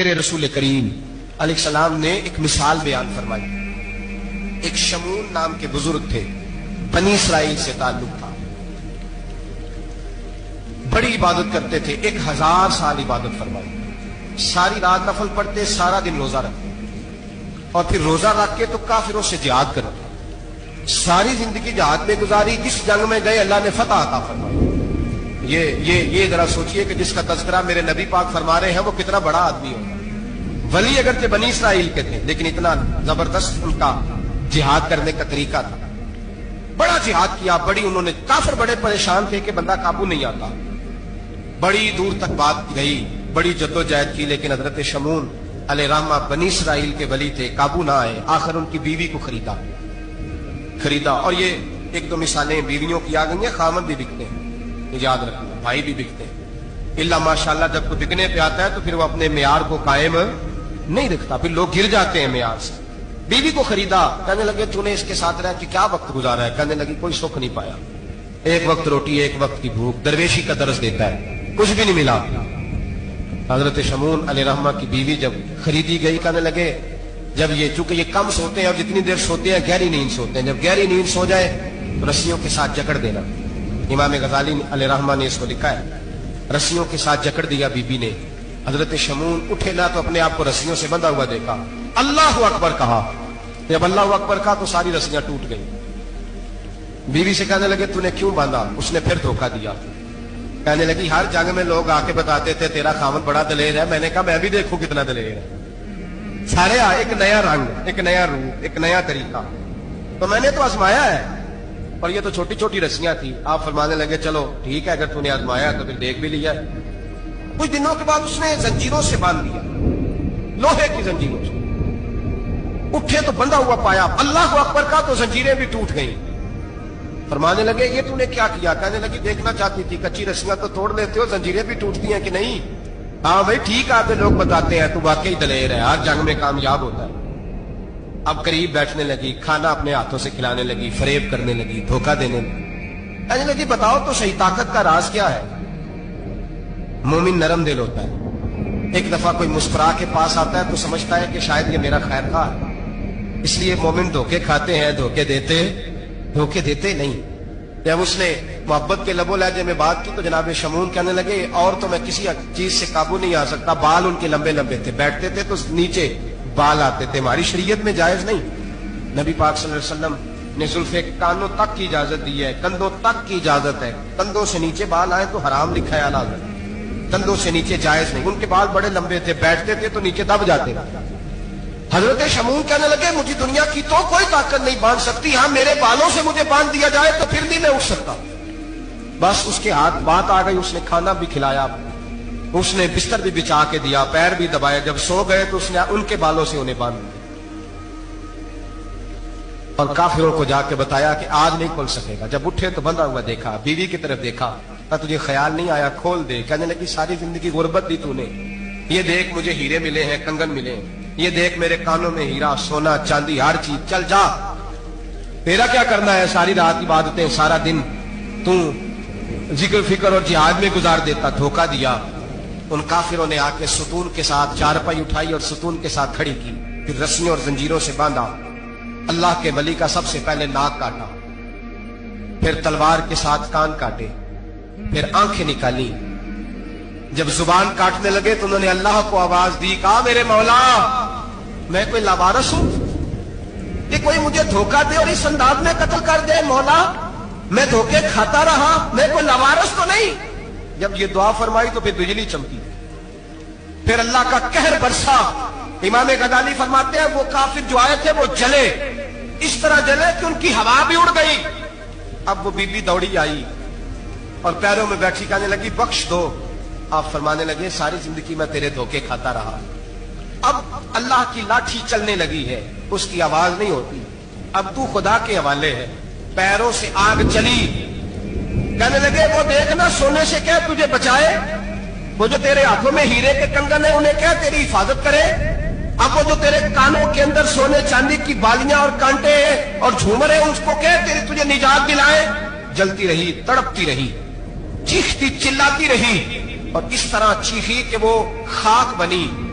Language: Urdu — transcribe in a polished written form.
میرے رسول کریم علیہ السلام نے ایک مثال بیان فرمائی. ایک شمون نام کے بزرگ تھے، بنی اسرائیل سے تعلق تھا، بڑی عبادت کرتے تھے، 1000 سال عبادت فرمائی، ساری رات نفل پڑھتے، سارا دن روزہ رکھتے، اور پھر روزہ رکھ کے تو کافروں سے جہاد کرتے، ساری زندگی جہاد میں گزاری، جس جنگ میں گئے اللہ نے فتح عطا فرمائی. یہ ذرا سوچئے کہ جس کا تذکرہ میرے نبی پاک فرما رہے ہیں وہ کتنا بڑا آدمی ہوگا. ولی اگرچہ بنی اسرائیل کے تھے لیکن اتنا زبردست ان کا جہاد کرنے کا طریقہ تھا. بڑا جہاد کیا، بڑی انہوں نے، کافر بڑے پریشان تھے کہ بندہ قابو نہیں آتا، بڑی دور تک بات گئی، بڑی جدوجہد کی، لیکن حضرت شمون علیہ رحمہ بنی اسرائیل کے ولی تھے، قابو نہ آئے. آخر ان کی بیوی کو خریدا. اور یہ ایک دو مثالیں بیویوں کی آ گئی ہیں، خامد بھی بکتے ہیں، یاد رکھنا، بھائی بھی بکتے ہیں. اللہ ماشاءاللہ جب کوئی بکنے پہ آتا ہے تو پھر وہ اپنے معیار کو قائم نہیں رکھتا، پھر لوگ گر جاتے ہیں معیار سے. بیوی کو خریدا، کہنے لگے تو نے اس کے ساتھ رہ کے کیا وقت گزارا ہے؟ کہنے لگی کوئی سکھ نہیں پایا، ایک وقت روٹی ایک وقت کی بھوک، درویشی کا درس دیتا ہے، کچھ بھی نہیں ملا. حضرت شمون علیہ رحمہ کی بیوی جب خریدی گئی، کہنے لگے جب یہ، چونکہ یہ کم سوتے ہیں اور جتنی دیر سوتے ہیں گہری نیند سوتے ہیں، جب گہری نیند سو جائے تو رسیوں کے ساتھ جکڑ دینا. امام غزالی علیہ رحمہ نے اس کو لکھا ہے، رسیوں کے ساتھ جکڑ دیا بیوی نے. حضرت شمون اٹھے نہ تو اپنے آپ کو رسیوں سے بندھا ہوا دیکھا، اللہ اکبر کہا، جب اللہ اکبر کہا تو ساری رسیاں ٹوٹ گئی. بیوی سے کہنے لگے تو نے کیوں باندھا؟ اس نے پھر دھوکہ دیا. کہنے لگی ہر جنگ میں لوگ آ کے بتاتے تھے تیرا خامد بڑا دلیر ہے، میں نے کہا میں بھی دیکھوں کتنا دلیر ہے. سارے ایک نیا رنگ، ایک نیا روپ، ایک نیا طریقہ، تو میں نے تو آزمایا ہے. اور یہ تو چھوٹی چھوٹی رسیاں تھی. آپ فرمانے لگے چلو ٹھیک ہے، اگر تو نے آزمایا تو پھر دیکھ بھی لیا. کچھ دنوں کے بعد اس نے زنجیروں سے باندھ دیا، لوہے کی زنجیروں سے. اٹھے تو بندھا ہوا پایا، اللہ اکبر کا تو زنجیریں بھی ٹوٹ گئیں. فرمانے لگے یہ تو نے کیا کیا؟ کہنے لگی دیکھنا چاہتی تھی، کچی رسیاں تو توڑ لیتے ہو، زنجیریں بھی ٹوٹتی ہیں کہ نہیں؟ ہاں بھائی ٹھیک ہے، لوگ بتاتے ہیں تو واقعی دلیر ہے، ہر جنگ میں کامیاب ہوتا ہے. اب قریب بیٹھنے لگی، کھانا اپنے ہاتھوں سے کھلانے لگی، فریب کرنے لگی، دھوکہ دینے لگی. کہنے لگی بتاؤ تو صحیح طاقت کا راز کیا ہے؟ مومن نرم دل ہوتا ہے. ایک دفعہ کوئی مسکرا کے پاس آتا ہے تو سمجھتا ہے کہ شاید یہ میرا خیر خواہ ہے، اس لیے مومن دھوکے کھاتے ہیں، دھوکے دیتے نہیں. جب اس نے محبت کے لب و لہجے میں بات کی تو جناب شمون کہنے لگے اور تو میں کسی چیز سے قابو نہیں آ سکتا. بال ان کے لمبے لمبے تھے، بیٹھتے تھے تو نیچے بال آتے تھے، ہماری شریعت میں جائز نہیں. نبی پاک صلی اللہ علیہ وسلم نے زلفے کانوں تک کی اجازت دی ہے، کندھوں تک کی اجازت ہے. کندھوں سے نیچے بال آئے تو حرام لکھا ہے اعلیٰ، کندھوں سے نیچے جائز نہیں. ان کے بال بڑے لمبے تھے، بیٹھتے تھے تو نیچے دب جاتے. حضرت شمون کہنے لگے مجھے دنیا کی تو کوئی طاقت نہیں باندھ سکتی، ہاں میرے بالوں سے مجھے باندھ دیا جائے تو پھر نہیں میں اٹھ سکتا. بس اس کے ہاتھ بات آ گئی، اس نے کھانا بھی کھلایا، اس نے بستر بھی بچھا کے دیا، پیر بھی دبائے. جب سو گئے تو اس نے ان کے بالوں سے انہیں باندھ دیا اور کافروں کو جا کے بتایا کہ آج نہیں کھل سکے گا. جب اٹھے تو بندھا ہوا دیکھا، بیوی کی طرف دیکھا، تجھے خیال نہیں آیا کھول دے؟ کہنے لگی ساری زندگی غربت دی تو نے، یہ دیکھ مجھے ہیرے ملے ہیں، کنگن ملے ہیں، یہ دیکھ میرے کانوں میں ہیرا، سونا، چاندی، ہر چیز، چل جا، تیرا کیا کرنا ہے؟ ساری رات عبادتیں، سارا دن تو ذکر فکر اور جہاد میں گزار دیتا. دھوکہ دیا. ان کافروں نے آ کے ستون کے ساتھ چارپائی اٹھائی اور ستون کے ساتھ کھڑی کی، پھر رسیوں اور زنجیروں سے باندھا. اللہ کے ولی کا سب سے پہلے ناک کاٹا، پھر تلوار کے ساتھ کان کاٹے، پھر آنکھیں نکالی. جب زبان کاٹنے لگے تو انہوں نے اللہ کو آواز دی، کہا میرے مولا میں کوئی لاوارث ہوں کہ کوئی مجھے دھوکہ دے اور اس انداز میں قتل کر دے؟ مولا میں دھوکے کھاتا رہا، میں کوئی لاوارث تو نہیں. جب یہ دعا فرمائی تو پھر بجلی چمکی، پھر اللہ کا قہر برسا. امام غزالی فرماتے ہیں وہ کافر جو آئے تھے وہ جلے، اس طرح جلے کہ ان کی ہوا بھی اڑ گئی. اب وہ بی بی دوڑی آئی اور پیروں میں بیٹھی، کہنے لگی بخش دو. آپ فرمانے لگے ساری زندگی میں تیرے دھوکے کھاتا رہا، اب اللہ کی لاٹھی چلنے لگی ہے، اس کی آواز نہیں ہوتی، اب تو خدا کے حوالے ہے. پیروں سے آگ چلی. کہنے لگے وہ دیکھنا سونے سے کیا تجھے بچائے، وہ جو تیرے ہاتھوں میں ہیرے کے کنگن ہیں انہیں کیا تیری حفاظت کرے، اب وہ جو تیرے کانوں کے اندر سونے چاندی کی بالیاں اور کانٹے اور جھومر ہیں اس کو کیا تجھے نجات دلائے. جلتی رہی، تڑپتی رہی، چیختی چلاتی رہی، اور اس طرح چیخی کہ وہ خاک بنی،